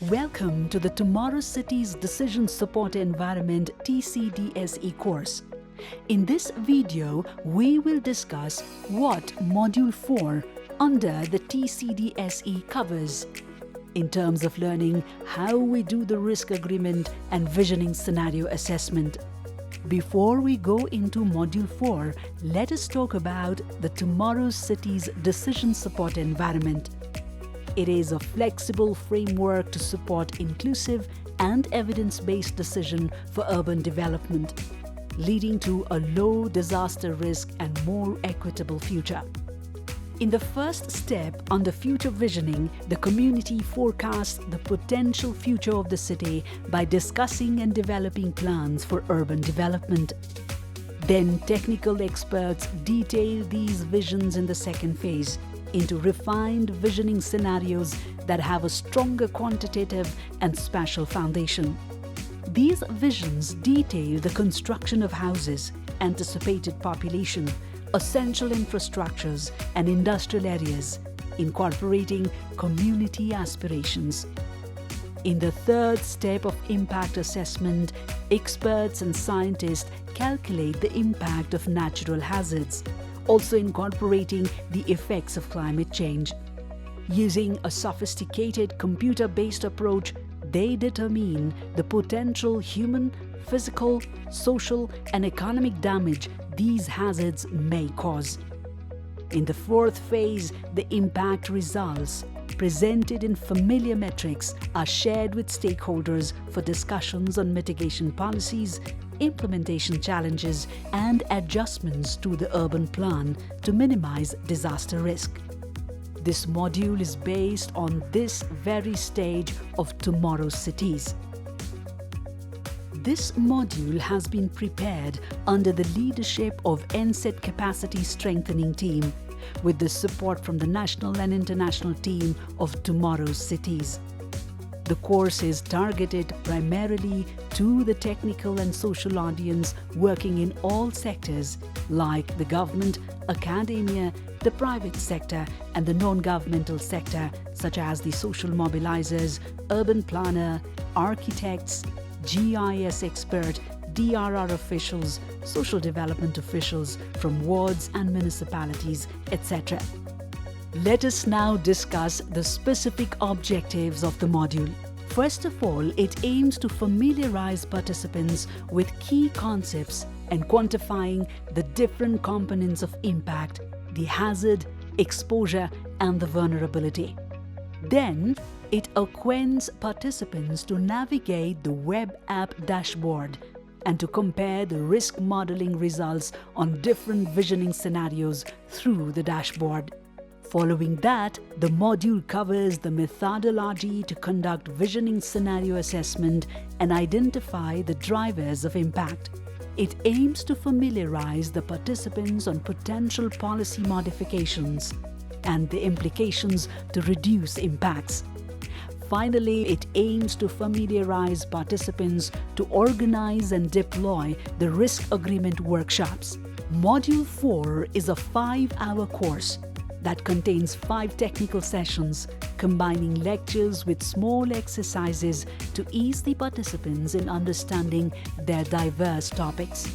Welcome to the Tomorrow Cities Decision Support Environment TCDSE course. In this video, we will discuss what Module 4 under the TCDSE covers in terms of learning how we do the risk agreement and visioning scenario assessment. Before we go into Module 4, let us talk about the Tomorrow Cities Decision Support Environment. It is a flexible framework to support inclusive and evidence-based decision for urban development, leading to a low disaster risk and more equitable future. In the first step under future visioning, the community forecasts the potential future of the city by discussing and developing plans for urban development. Then technical experts detail these visions in the second phase into refined visioning scenarios that have a stronger quantitative and spatial foundation. These visions detail the construction of houses, anticipated population, essential infrastructures and industrial areas, incorporating community aspirations. In the third step of impact assessment, experts and scientists calculate the impact of natural hazards, also incorporating the effects of climate change. Using a sophisticated computer-based approach, they determine the potential human, physical, social, and economic damage these hazards may cause. In the fourth phase, the impact results, presented in familiar metrics, are shared with stakeholders for discussions on mitigation policies, implementation challenges, and adjustments to the urban plan to minimize disaster risk. This module is based on this very stage of tomorrow's cities. This module has been prepared under the leadership of NSET Capacity Strengthening Team, with the support from the national and international team of Tomorrow's Cities. The course is targeted primarily to the technical and social audience working in all sectors like the government, academia, the private sector and the non-governmental sector such as the social mobilizers, urban planner, architects, GIS expert, DRR officials, social development officials from wards and municipalities, etc. Let us now discuss the specific objectives of the module. First of all, it aims to familiarize participants with key concepts and quantifying the different components of impact, the hazard, exposure, and the vulnerability. Then, it acquaints participants to navigate the web app dashboard and to compare the risk modeling results on different visioning scenarios through the dashboard. Following that, the module covers the methodology to conduct visioning scenario assessment and identify the drivers of impact. It aims to familiarize the participants on potential policy modifications and the implications to reduce impacts. Finally, it aims to familiarize participants to organize and deploy the risk agreement workshops. Module 4 is a 5-hour course that contains 5 technical sessions, combining lectures with small exercises to ease the participants in understanding their diverse topics.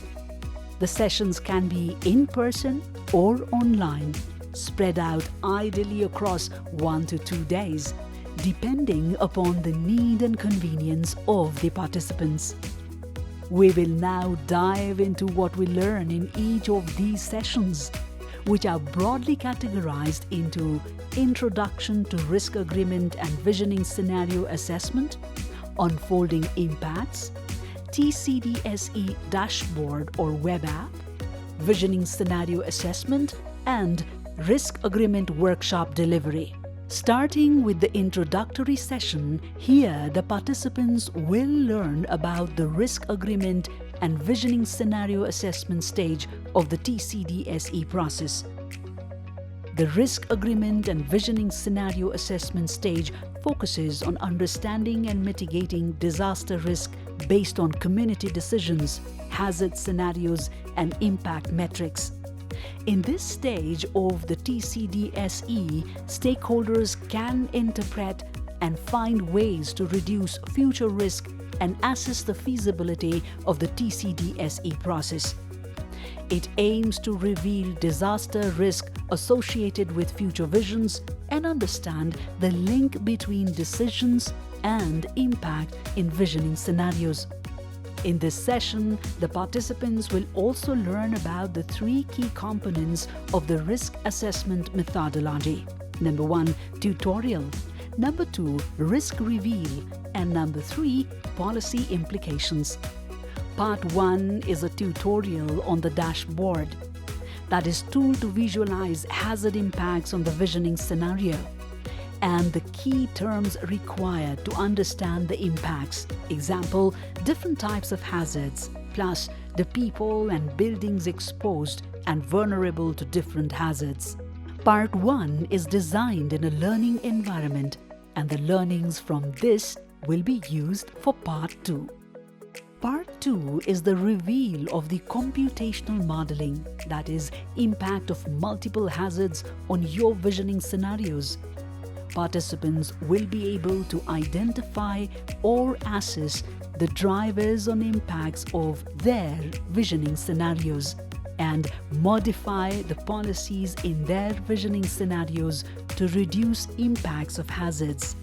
The sessions can be in person or online, spread out ideally across 1 to 2 days, depending upon the need and convenience of the participants. We will now dive into what we learn in each of these sessions, which are broadly categorized into Introduction to Risk Agreement and Visioning Scenario Assessment, Unfolding Impacts, TCDSE Dashboard or Web App, Visioning Scenario Assessment, and Risk Agreement Workshop Delivery. Starting with the introductory session, here the participants will learn about the risk agreement and visioning scenario assessment stage of the TCDSE process. The risk agreement and visioning scenario assessment stage focuses on understanding and mitigating disaster risk based on community decisions, hazard scenarios, and impact metrics. In this stage of the TCDSE, stakeholders can interpret and find ways to reduce future risk and assess the feasibility of the TCDSE process. It aims to reveal disaster risk associated with future visions and understand the link between decisions and impact in visioning scenarios. In this session, the participants will also learn about the 3 key components of the risk assessment methodology. Number 1, tutorial. Number 2, risk reveal. And number 3, policy implications. Part 1 is a tutorial on the dashboard. That is tool to visualize hazard impacts on the visioning scenario and the key terms required to understand the impacts. Example, different types of hazards, plus the people and buildings exposed and vulnerable to different hazards. Part 1 is designed in a learning environment, and the learnings from this will be used for Part 2. Part 2 is the reveal of the computational modeling, that is, impact of multiple hazards on your visioning scenarios. Participants will be able to identify or assess the drivers on impacts of their visioning scenarios and modify the policies in their visioning scenarios to reduce impacts of hazards.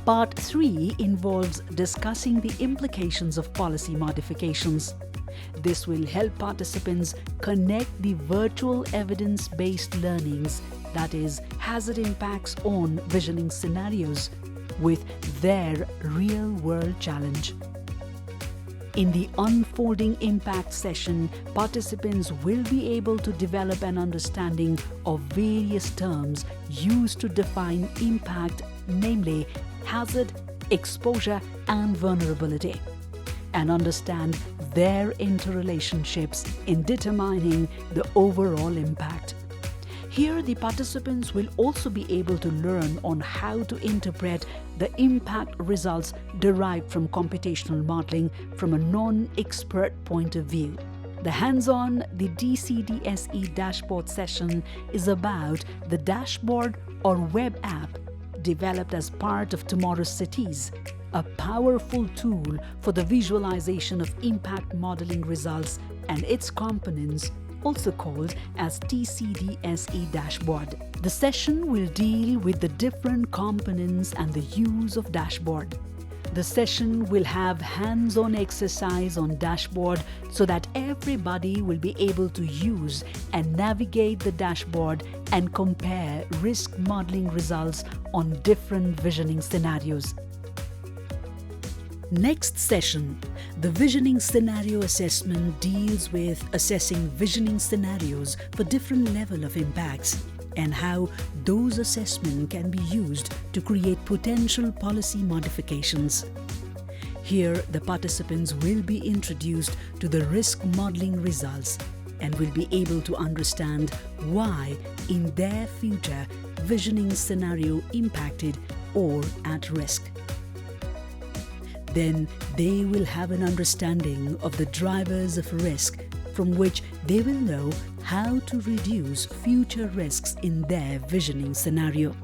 Part 3 involves discussing the implications of policy modifications. This will help participants connect the virtual evidence-based learnings, that is, hazard impacts on visioning scenarios, with their real-world challenge. In the Unfolding Impact session, participants will be able to develop an understanding of various terms used to define impact, namely hazard, exposure, and vulnerability, and understand their interrelationships in determining the overall impact. Here, the participants will also be able to learn on how to interpret the impact results derived from computational modeling from a non-expert point of view. The hands-on, the TCDSE dashboard session is about the dashboard or web app developed as part of Tomorrow's Cities, a powerful tool for the visualization of impact modeling results and its components, also called as TCDSE dashboard. The session will deal with the different components and the use of dashboard. The session will have hands-on exercise on dashboard so that everybody will be able to use and navigate the dashboard and compare risk modeling results on different visioning scenarios. Next session, the visioning scenario assessment deals with assessing visioning scenarios for different level of impacts and how those assessments can be used to create potential policy modifications. Here, the participants will be introduced to the risk modeling results and will be able to understand why in their future visioning scenario impacted or at risk. Then they will have an understanding of the drivers of risk from which they will know how to reduce future risks in their visioning scenario.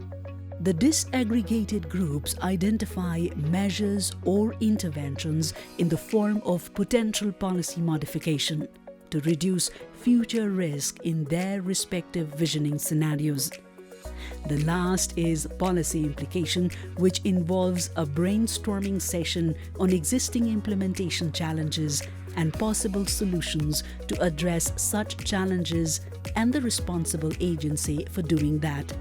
The disaggregated groups identify measures or interventions in the form of potential policy modification to reduce future risk in their respective visioning scenarios. The last is policy implication, which involves a brainstorming session on existing implementation challenges and possible solutions to address such challenges and the responsible agency for doing that.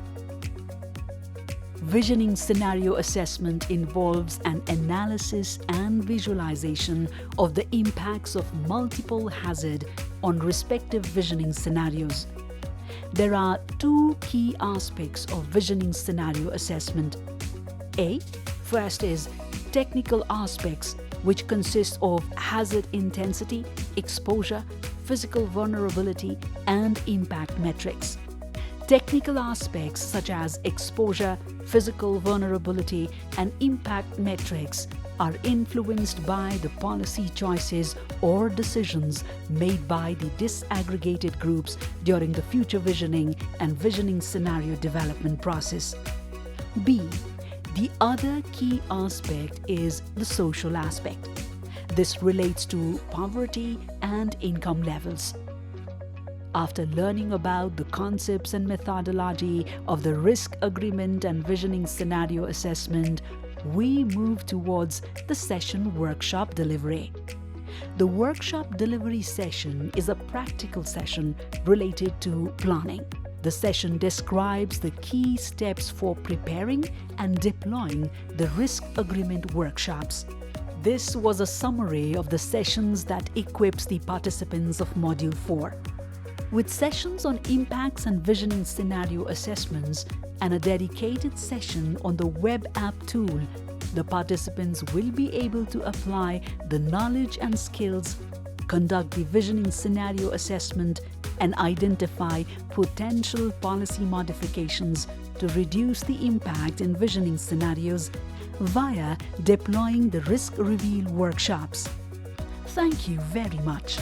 Visioning scenario assessment involves an analysis and visualization of the impacts of multiple hazards on respective visioning scenarios. There are 2 key aspects of visioning scenario assessment. First is technical aspects, which consist of hazard intensity, exposure, physical vulnerability, and impact metrics. Technical aspects such as exposure, physical vulnerability, and impact metrics are influenced by the policy choices or decisions made by the disaggregated groups during the future visioning and visioning scenario development process. The other key aspect is the social aspect. This relates to poverty and income levels. After learning about the concepts and methodology of the risk agreement and visioning scenario assessment, we move towards the session workshop delivery. The workshop delivery session is a practical session related to planning. The session describes the key steps for preparing and deploying the risk agreement workshops. This was a summary of the sessions that equips the participants of Module 4. With sessions on impacts and visioning scenario assessments and a dedicated session on the web app tool, the participants will be able to apply the knowledge and skills, conduct the visioning scenario assessment, and identify potential policy modifications to reduce the impact in visioning scenarios via deploying the risk reveal workshops. Thank you very much.